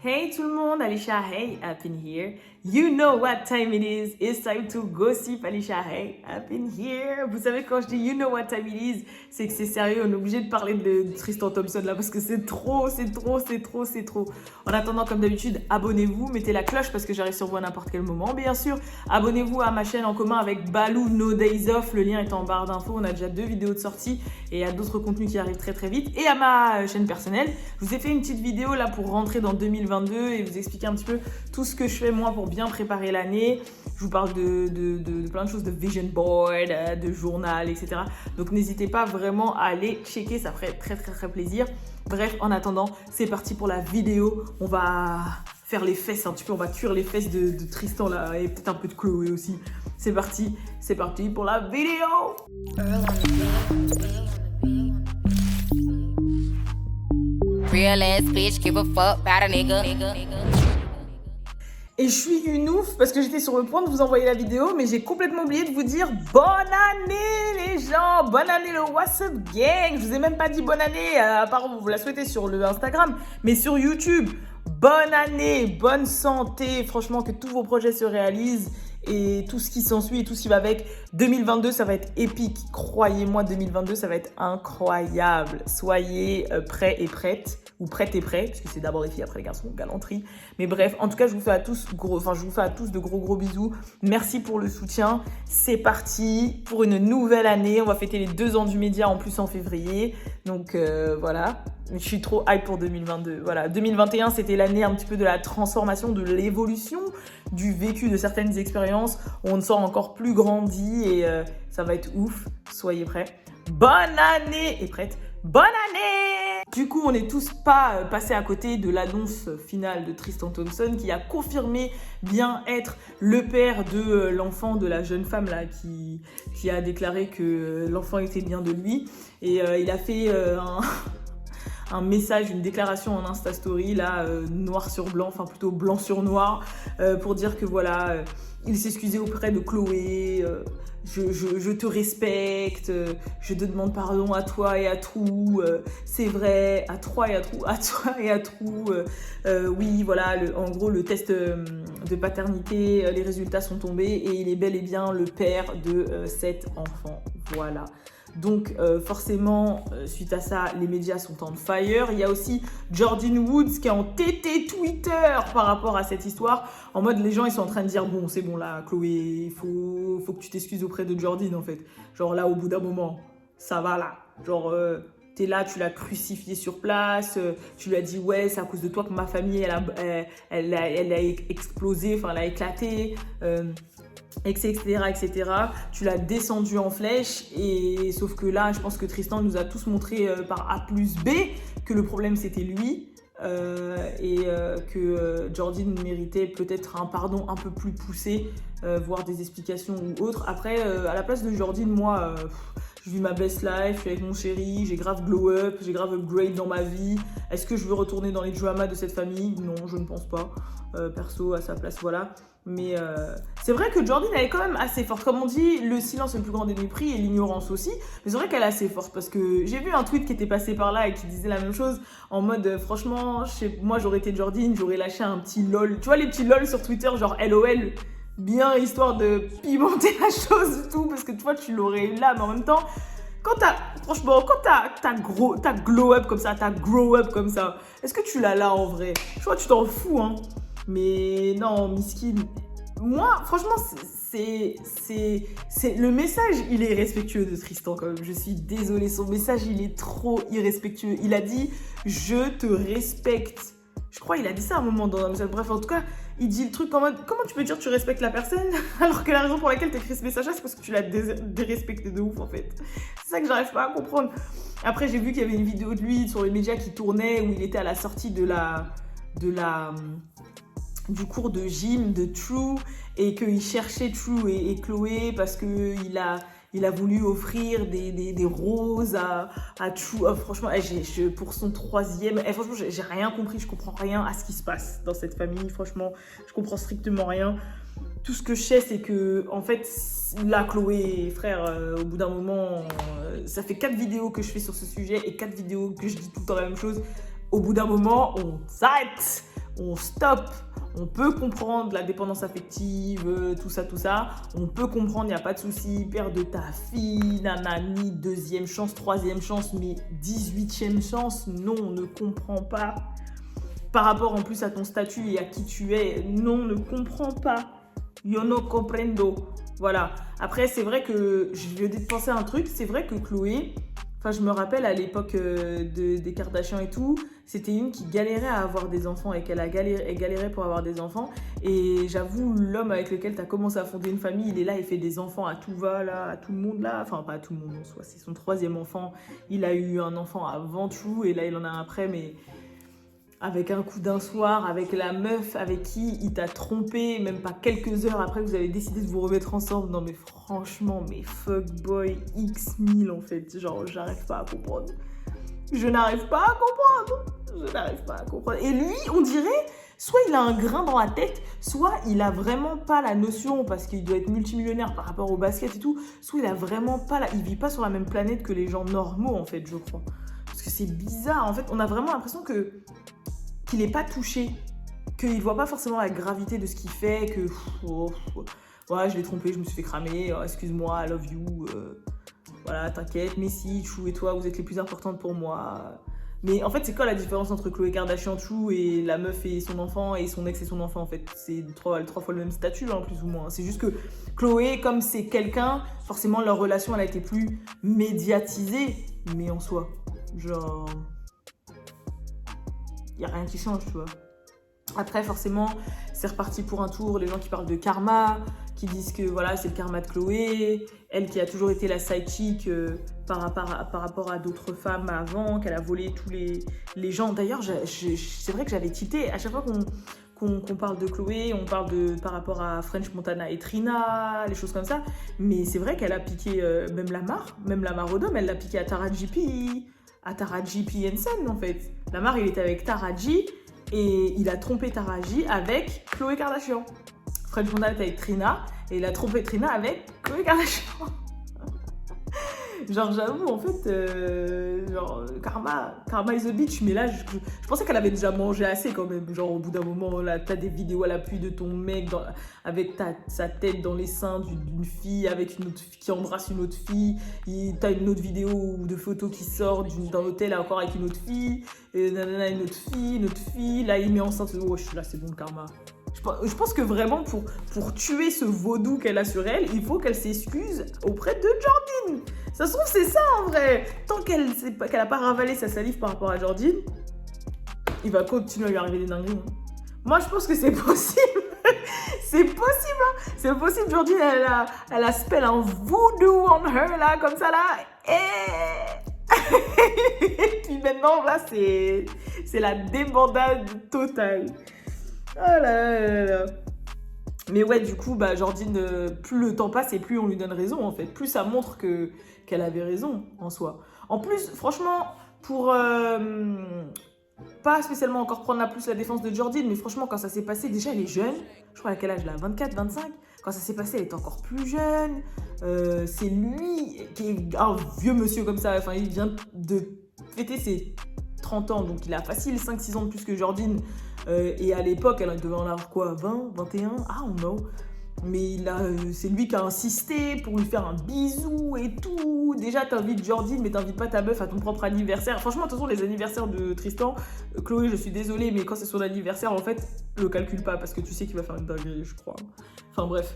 Hey tout le monde, Alicia Hey up in here. You know what time it is. It's time to gossip, Alicia Hey up in here. Vous savez quand je dis you know what time it is, c'est que c'est sérieux, on est obligé de parler de Tristan Thompson là parce que c'est trop. En attendant, comme d'habitude, abonnez-vous, mettez la cloche parce que j'arrive sur vous à n'importe quel moment. Bien sûr, abonnez-vous à ma chaîne en commun avec Balou No Days Off, le lien est en barre d'infos, on a déjà 2 vidéos de sortie et il y a d'autres contenus qui arrivent très vite. Et à ma chaîne personnelle, je vous ai fait une petite vidéo là pour rentrer dans 2022 et vous expliquer un petit peu tout ce que je fais moi pour bien préparer l'année. Je vous parle de plein de choses, de vision board, de journal, etc. Donc n'hésitez pas vraiment à aller checker, ça ferait très plaisir. Bref, en attendant, c'est parti pour la vidéo. On va faire les fesses un petit peu, on va cuire les fesses de Tristan là et peut-être un peu de Chloé aussi. C'est parti pour la vidéo. Real ass bitch, give a fuck about a nigga. Et je suis une ouf parce que j'étais sur le point de vous envoyer la vidéo, mais j'ai complètement oublié de vous dire bonne année les gens, bonne année le What's Up Gang. Je vous ai même pas dit bonne année, à part vous la souhaitez sur le Instagram, mais sur YouTube. Bonne année, bonne santé, franchement que tous vos projets se réalisent et tout ce qui s'ensuit et tout ce qui va avec. 2022, ça va être épique. Croyez-moi, 2022, ça va être incroyable. Soyez prêts et prêtes, ou prêtes et prêts, parce que c'est d'abord les filles, après les garçons, galanterie. Mais bref, en tout cas, je vous fais à tous de gros bisous. Merci pour le soutien. C'est parti pour une nouvelle année. On va fêter les 2 ans du média en plus en février. Donc voilà. Je suis trop hype pour 2022. Voilà, 2021, c'était l'année un petit peu de la transformation, de l'évolution, du vécu de certaines expériences. On sort encore plus grandi et ça va être ouf. Soyez prêts. Bonne année et prête. Bonne année! Du coup, on n'est tous pas passés à côté de l'annonce finale de Tristan Thompson qui a confirmé bien être le père de l'enfant de la jeune femme là qui a déclaré que l'enfant était bien de lui. Et il a fait un message, une déclaration en Insta Story, là, noir sur blanc, enfin plutôt blanc sur noir, pour dire que voilà, il s'excusait auprès de Chloé, je te respecte, je te demande pardon à toi et à Trou, c'est vrai, à toi et à Trou, oui, voilà, en gros, le test de paternité, les résultats sont tombés et il est bel et bien le père de cet enfant, voilà. Donc forcément, suite à ça, les médias sont on fire. Il y a aussi Jordyn Woods qui est en TT Twitter par rapport à cette histoire. En mode, les gens, ils sont en train de dire, bon, c'est bon là, Chloé, il faut que tu t'excuses auprès de Jordyn en fait. Genre là, au bout d'un moment, ça va là. Genre, t'es là, tu l'as crucifié sur place, tu lui as dit, ouais, c'est à cause de toi que ma famille, elle a explosé, enfin, elle a éclaté. Etc. Tu l'as descendu en flèche et sauf que là, je pense que Tristan nous a tous montré par A plus B que le problème c'était lui et que Jordyn méritait peut-être un pardon un peu plus poussé, voire des explications ou autres. Après, à la place de Jordyn, moi, je vis ma best life, je suis avec mon chéri, j'ai grave glow up, j'ai grave upgrade dans ma vie. Est-ce que je veux retourner dans les dramas de cette famille? Non, je ne pense pas. Perso, à sa place, voilà. Mais c'est vrai que Jordyn, elle est quand même assez forte. Comme on dit, le silence est le plus grand des mépris et l'ignorance aussi. Mais c'est vrai qu'elle est assez forte parce que j'ai vu un tweet qui était passé par là et qui disait la même chose. En mode, franchement, moi j'aurais été Jordyn, j'aurais lâché un petit lol. Tu vois les petits lol sur Twitter, genre LOL, bien histoire de pimenter la chose et tout. Parce que tu vois, tu l'aurais eu là, mais en même temps, quand t'as glow up comme ça, t'as grow up comme ça, est-ce que tu l'as là en vrai? Je crois que tu t'en fous, hein. Mais non, Miskine, moi, franchement, c'est le message, il est irrespectueux de Tristan quand même. Je suis désolée, son message, il est trop irrespectueux. Il a dit, je te respecte. Je crois qu'il a dit ça à un moment dans un message. Bref, en tout cas, il dit le truc en mode, comment tu peux dire que tu respectes la personne alors que la raison pour laquelle tu écris ce message-là, c'est parce que tu l'as dérespecté de ouf, en fait. C'est ça que j'arrive pas à comprendre. Après, j'ai vu qu'il y avait une vidéo de lui sur les médias qui tournait où il était à la sortie du cours de gym de True et qu'il cherchait True et Chloé parce qu'il a voulu offrir des roses à True. Oh, franchement, pour son 3e, franchement, j'ai rien compris, je comprends rien à ce qui se passe dans cette famille. Franchement, je comprends strictement rien. Tout ce que je sais, c'est que, en fait, là, Chloé, frère, au bout d'un moment, ça fait 4 vidéos que je fais sur ce sujet et 4 vidéos que je dis tout le temps la même chose. Au bout d'un moment, on s'arrête. on stop. On peut comprendre la dépendance affective, tout ça. On peut comprendre, il n'y a pas de souci. Père de ta fille, nanani, 2e chance, 3e chance, mais 18e chance, non, on ne comprend pas. Par rapport en plus à ton statut et à qui tu es, non, on ne comprend pas. Yo no comprendo. Voilà. Après, c'est vrai que, je viens de penser à un truc, c'est vrai que Chloé, enfin, je me rappelle à l'époque des Kardashians et tout, c'était une qui galérait à avoir des enfants et qu'elle galérait pour avoir des enfants. Et j'avoue, l'homme avec lequel tu as commencé à fonder une famille, il est là, il fait des enfants à tout va, là, à tout le monde, là. Enfin, pas à tout le monde en soi, c'est son 3e enfant. Il a eu un enfant avant tout et là, il en a un après, mais avec un coup d'un soir, avec la meuf avec qui il t'a trompé, même pas quelques heures après, vous avez décidé de vous remettre ensemble. Non mais franchement, mais fuckboy X1000 en fait, genre j'arrive pas à comprendre. Je n'arrive pas à comprendre. Et lui, on dirait, soit il a un grain dans la tête, soit il a vraiment pas la notion, parce qu'il doit être multimillionnaire par rapport au basket et tout, soit il a vraiment pas il vit pas sur la même planète que les gens normaux en fait, je crois. Parce que c'est bizarre, en fait, on a vraiment l'impression qu'il n'est pas touché, qu'il voit pas forcément la gravité de ce qu'il fait, que ouais, je l'ai trompé, je me suis fait cramer, excuse-moi, I love you, voilà, t'inquiète, mais si, Chou et toi, vous êtes les plus importantes pour moi. Mais en fait, c'est quoi la différence entre Khloé Kardashian, Chou et la meuf et son enfant et son ex et son enfant en fait? C'est trois fois le même statut, hein, plus ou moins. C'est juste que Khloé, comme c'est quelqu'un, forcément leur relation elle a été plus médiatisée, mais en soi, genre, il n'y a rien qui change, tu vois. Après, forcément, c'est reparti pour un tour. Les gens qui parlent de karma, qui disent que voilà, c'est le karma de Chloé. Elle qui a toujours été la side chick par rapport à d'autres femmes avant, qu'elle a volé tous les gens. D'ailleurs, c'est vrai que j'avais tilté. À chaque fois qu'on parle de Chloé, on parle par rapport à French Montana et Trina, les choses comme ça. Mais c'est vrai qu'elle a piqué même Lamar Odom, elle l'a piqué à Taraji P. Henson en fait. Lamar, il était avec Taraji et il a trompé Taraji avec Khloé Kardashian. French Montana était avec Trina et il a trompé Trina avec Khloé Kardashian. Genre, j'avoue, en fait, genre, karma is a bitch, mais là, je pensais qu'elle avait déjà mangé assez quand même. Genre, au bout d'un moment, là, t'as des vidéos à l'appui de ton mec avec sa tête dans les seins d'une fille, avec une autre fille qui embrasse une autre fille. T'as une autre vidéo de photos qui sort d'un hôtel encore avec une autre fille. Et nanana, une autre fille. Là, il met enceinte. Oh, là, c'est bon le karma. Je pense que vraiment, pour tuer ce vaudou qu'elle a sur elle, il faut qu'elle s'excuse auprès de Jordine. Ça se trouve, c'est ça en vrai. Tant qu'elle n'a pas ravalé sa salive par rapport à Jordine, il va continuer à lui arriver des dingueries. Moi, je pense que c'est possible. C'est possible, hein. C'est possible. Jordine, elle a spell un voodoo on her, là, comme ça, là. Et puis maintenant, là, c'est la débandade totale. Oh là là là. Mais ouais, du coup, Jordine, plus le temps passe et plus on lui donne raison, en fait. Plus ça montre qu'elle avait raison, en soi. En plus, franchement, pour pas spécialement encore prendre la défense de Jordine, mais franchement, quand ça s'est passé, déjà, elle est jeune. Je crois à quel âge, là, 24, 25. Quand ça s'est passé, elle était encore plus jeune. C'est lui qui est un vieux monsieur comme ça. Enfin, il vient de fêter ses 30 ans, donc il a facile 5-6 ans de plus que Jordine. Et à l'époque, elle devait en avoir quoi, 20, 21, I don't know. Mais c'est lui qui a insisté pour lui faire un bisou et tout. Déjà, t'invites Jordine, mais t'invites pas ta meuf à ton propre anniversaire. Franchement, de toute façon, les anniversaires de Tristan, Chloé, je suis désolée, mais quand c'est son anniversaire, en fait, le calcule pas parce que tu sais qu'il va faire une dinguerie, je crois. Enfin bref.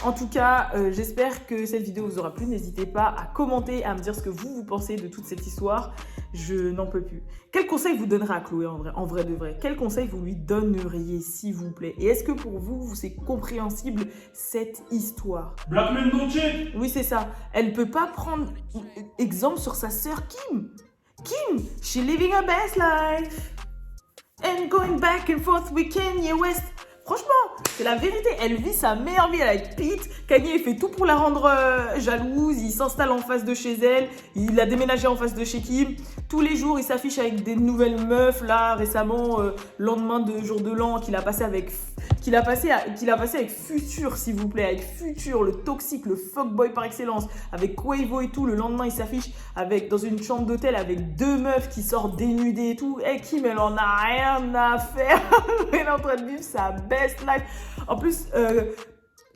En tout cas, j'espère que cette vidéo vous aura plu. N'hésitez pas à commenter, à me dire ce que vous pensez de toute cette histoire. Je n'en peux plus. Quel conseil vous donnerez à Chloé en vrai de vrai? Quel conseil vous lui donneriez, s'il vous plaît? Et est-ce que pour vous, c'est compréhensible cette histoire? Black men don't cheat. Oui, c'est ça. Elle peut pas prendre exemple sur sa sœur Kim. Kim, she living her best life. And going back and forth with Kanye West. Franchement, c'est la vérité. Elle vit sa meilleure vie avec Pete. Kanye fait tout pour la rendre jalouse. Il s'installe en face de chez elle. Il a déménagé en face de chez Kim. tous les jours, il s'affiche avec des nouvelles meufs. Là, récemment, lendemain de jour de l'an, qu'il a passé avec Future, s'il vous plaît, avec Future, le toxique, le fuckboy par excellence, avec Quavo et tout. Le lendemain, il s'affiche dans une chambre d'hôtel avec 2 meufs qui sortent dénudées et tout. Et Kim, elle en a rien à faire. Elle est en train de vivre sa best life. En plus,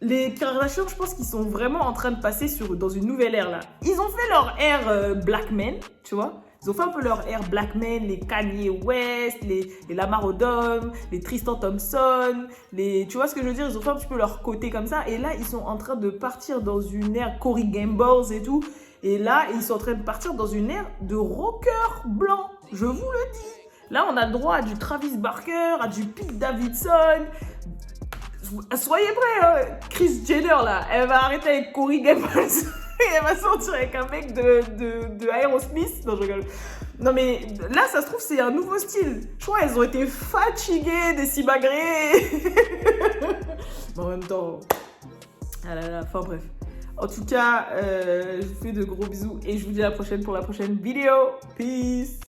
les Kardashians, je pense qu'ils sont vraiment en train de passer dans une nouvelle ère là. Ils ont fait leur ère Black Men, tu vois. Ils ont fait un peu leur ère Black Men, les Kanye West, les Lamar Odom, les Tristan Thompson, tu vois ce que je veux dire? Ils ont fait un petit peu leur côté comme ça. Et là, ils sont en train de partir dans une ère Corey Gambles et tout. Et là, ils sont en train de partir dans une ère de rockers blancs. Je vous le dis. Là, on a le droit à du Travis Barker, à du Pete Davidson. Soyez prêts, hein. Kris Jenner là, elle va arrêter avec Corey Gambles et elle va sortir avec un mec de Aerosmith. Non, je rigole. Non, mais là, ça se trouve, c'est un nouveau style. Je crois qu'elles ont été fatiguées des cibagrées. Mais en même temps, ah là là, enfin bref. En tout cas, je vous fais de gros bisous et je vous dis à la prochaine pour la prochaine vidéo. Peace.